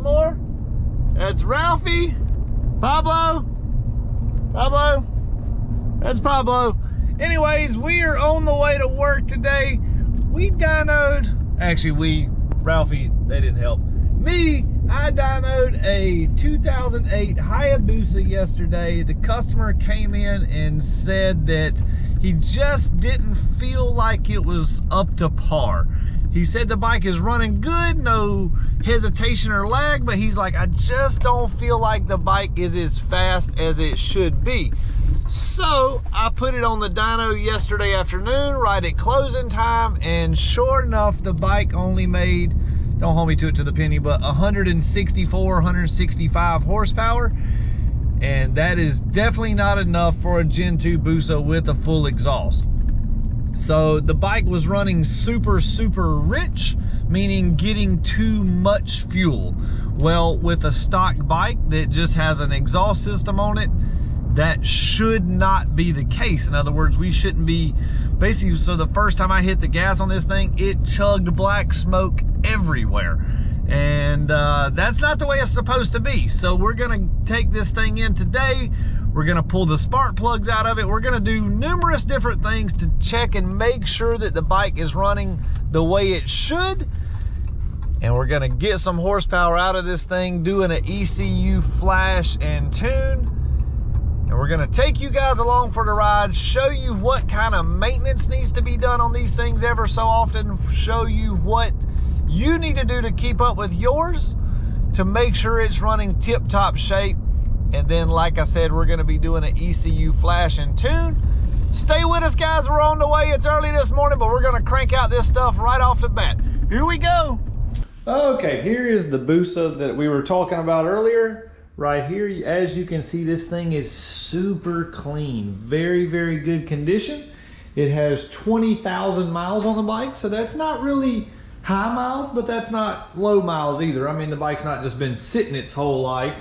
Moore. That's Ralphie. Pablo. That's Pablo. Anyways, we are on the way to work today. We dynoed, actually Ralphie, they didn't help. I dynoed a 2008 Hayabusa yesterday. The customer came in and said that he just didn't feel like it was up to par. He said the bike is running good, no hesitation or lag, but he's like, I just don't feel like the bike is as fast as it should be. So I put it on the dyno yesterday afternoon, right at closing time, and sure enough, the bike only made, don't hold me to it to the penny, but 164, 165 horsepower. And that is definitely not enough for a Gen 2 Busa with a full exhaust. So the bike was running super rich, meaning getting too much fuel. Well, with a stock bike that just has an exhaust system on it, that should not be the case. In other words, we shouldn't be, basically, so the first time I hit the gas on this thing, it chugged black smoke everywhere. And that's not the way it's supposed to be. So we're gonna take this thing in today. We're gonna pull the spark plugs out of it. We're gonna do numerous different things to check and make sure that the bike is running the way it should. And we're gonna get some horsepower out of this thing, doing an ECU flash and tune. And we're gonna take you guys along for the ride, show you what kind of maintenance needs to be done on these things ever so often, show you what you need to do to keep up with yours to make sure it's running tip-top shape. And then, like I said, we're gonna be doing an ECU flash and tune. Stay with us, guys. We're on the way. It's early this morning, but we're gonna crank out this stuff right off the bat. Here we go. Okay, here is the Busa that we were talking about earlier. Right here, as you can see, this thing is super clean. Very good condition. It has 20,000 miles on the bike, so that's not really high miles, but that's not low miles either. I mean, the bike's not just been sitting its whole life.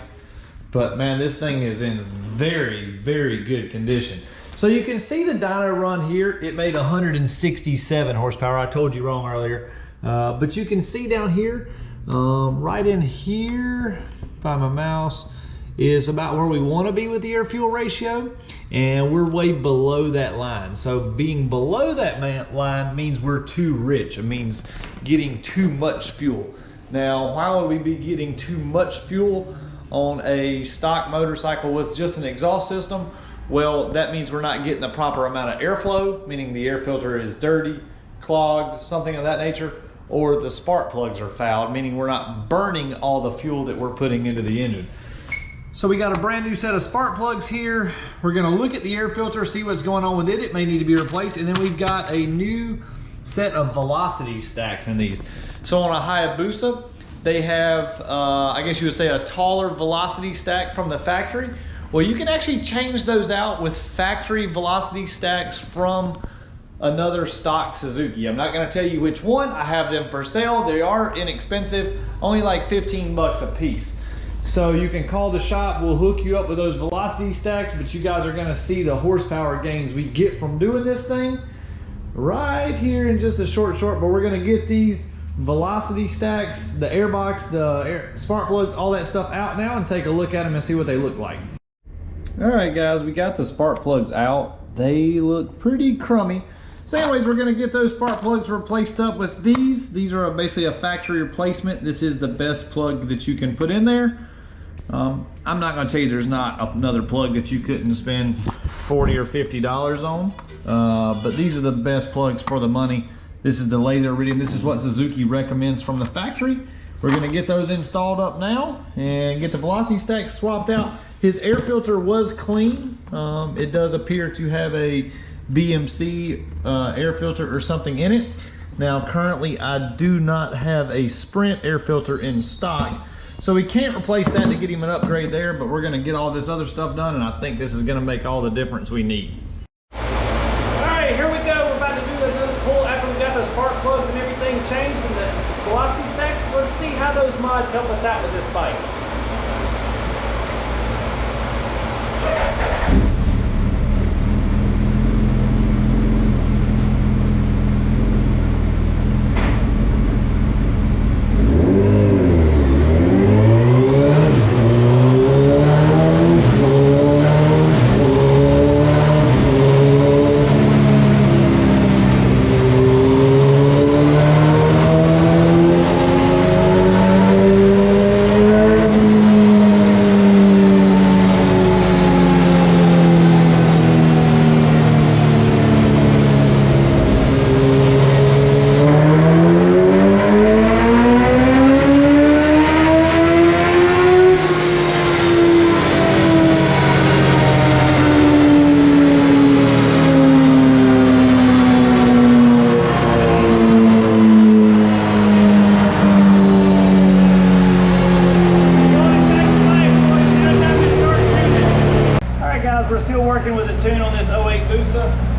But man, this thing is in very good condition. So you can see the dyno run here. It made 167 horsepower. I told you wrong earlier. But you can see down here, right in here, by my mouse, is about where we want to be with the air fuel ratio. And we're way below that line. So being below that line means we're too rich. It means getting too much fuel. Now, why would we be getting too much fuel on a stock motorcycle with just an exhaust system? Well, that means we're not getting the proper amount of airflow, meaning the air filter is dirty, clogged, something of that nature, or the spark plugs are fouled, meaning we're not burning all the fuel that we're putting into the engine. So we got a brand new set of spark plugs here. We're gonna look at the air filter, see what's going on with it. It may need to be replaced. And then we've got a new set of velocity stacks in these. So on a Hayabusa, they have, I guess you would say, a taller velocity stack from the factory. Well, you can actually change those out with factory velocity stacks from another stock Suzuki. I'm not gonna tell you which one. I have them for sale. They are inexpensive, only like 15 bucks a piece. So you can call the shop, we'll hook you up with those velocity stacks, but you guys are gonna see the horsepower gains we get from doing this thing right here in just a short, but we're gonna get these velocity stacks, the airbox, the spark plugs, all that stuff out now and take a look at them and see what they look like. All right, guys, we got the spark plugs out. They look pretty crummy. So anyways, we're gonna get those spark plugs replaced up with these. These are basically a factory replacement. This is the best plug that you can put in there. I'm not gonna tell you there's not another plug that you couldn't spend $40 or $50 on, but these are the best plugs for the money. This is the laser iridium. This is what Suzuki recommends from the factory. We're gonna get those installed up now and get the velocity stack swapped out. His air filter was clean. It does appear to have a BMC air filter or something in it. Now currently I do not have a Sprint air filter in stock, so we can't replace that to get him an upgrade there, but we're gonna get all this other stuff done, and I think this is gonna make all the difference we need. All right, here we go. We're about to do another pull after we got the spark plugs and everything changed and the velocity stacks. Let's see how those mods help us out with this bike.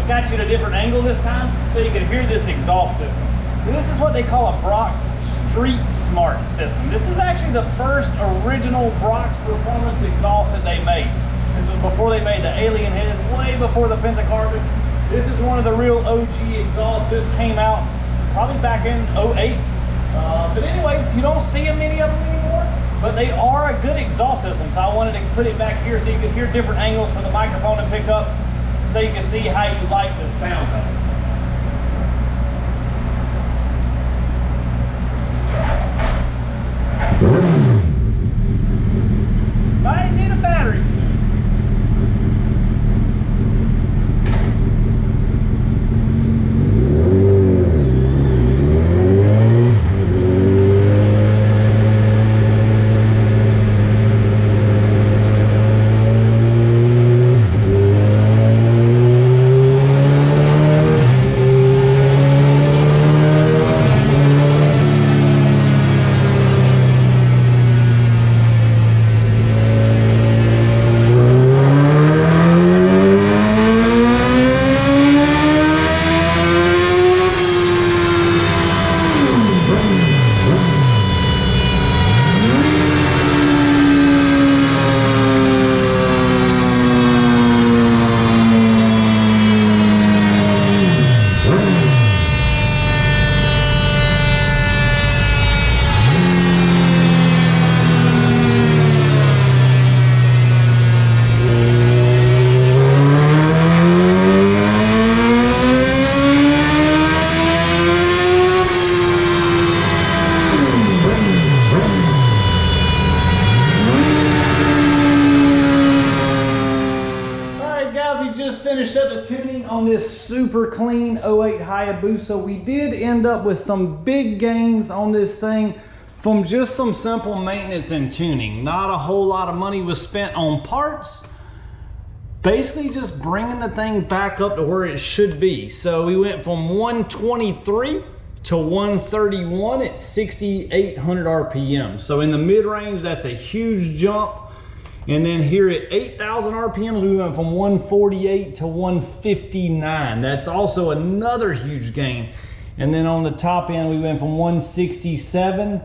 I got you at a different angle this time so you can hear this exhaust system. So this is what they call a Brock's Street Smart system. This is actually the first original Brock's performance exhaust that they made. This was before they made the alien head, way before the pentacarbon. This is one of the real OG exhausts. This came out probably back in 08. But anyways, you don't see many of them anymore, but they are a good exhaust system. So I wanted to put it back here so you can hear different angles for the microphone to pick up, so you can see how you like the sound of it. Might need a battery soon. Finished up the tuning on this super clean 08 Hayabusa. We did end up with some big gains on this thing from just some simple maintenance and tuning. Not a whole lot of money was spent on parts. Basically just bringing the thing back up to where it should be. So we went from 123 to 131 at 6,800 RPM. So in the mid-range, that's a huge jump. And then here at 8,000 RPMs, we went from 148 to 159. That's also another huge gain. And then on the top end, we went from 167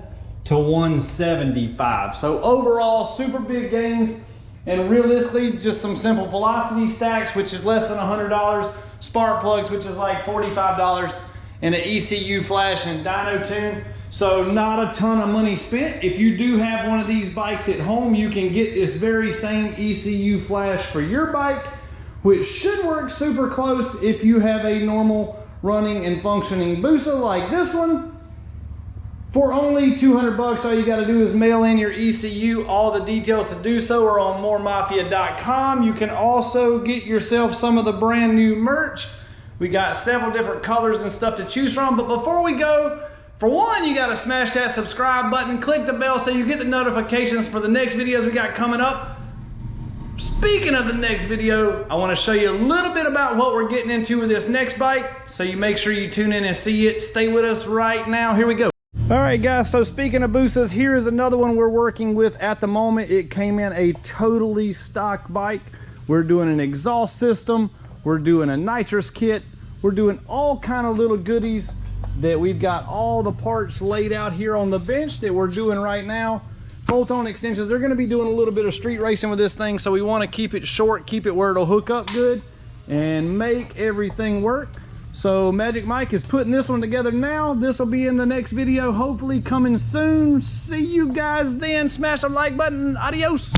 to 175. So overall, super big gains. And realistically, just some simple velocity stacks, which is less than $100. Spark plugs, which is like $45. And an ECU Flash and Dyno tune. So not a ton of money spent. If you do have one of these bikes at home, you can get this very same ECU Flash for your bike, which should work super close if you have a normal running and functioning Busa like this one. For only 200 bucks, all you gotta do is mail in your ECU. All the details to do so are on mooremafia.com. You can also get yourself some of the brand new merch. We got several different colors and stuff to choose from, but before we go, for one, you gotta smash that subscribe button, click the bell so you get the notifications for the next videos we got coming up. Speaking of the next video, I wanna show you a little bit about what we're getting into with this next bike, so you make sure you tune in and see it. Stay with us right now, here we go. All right guys, so speaking of Busas, here is another one we're working with at the moment. It came in a totally stock bike. We're doing an exhaust system, we're doing a nitrous kit, we're doing all kind of little goodies that we've got all the parts laid out here on the bench that we're doing right now. Bolt-on extensions. They're going to be doing a little bit of street racing with this thing, so we want to keep it short, keep it where it'll hook up good and make everything work. So Magic Mike is putting this one together now. This will be in the next video, hopefully coming soon. See you guys then. Smash the like button. Adios.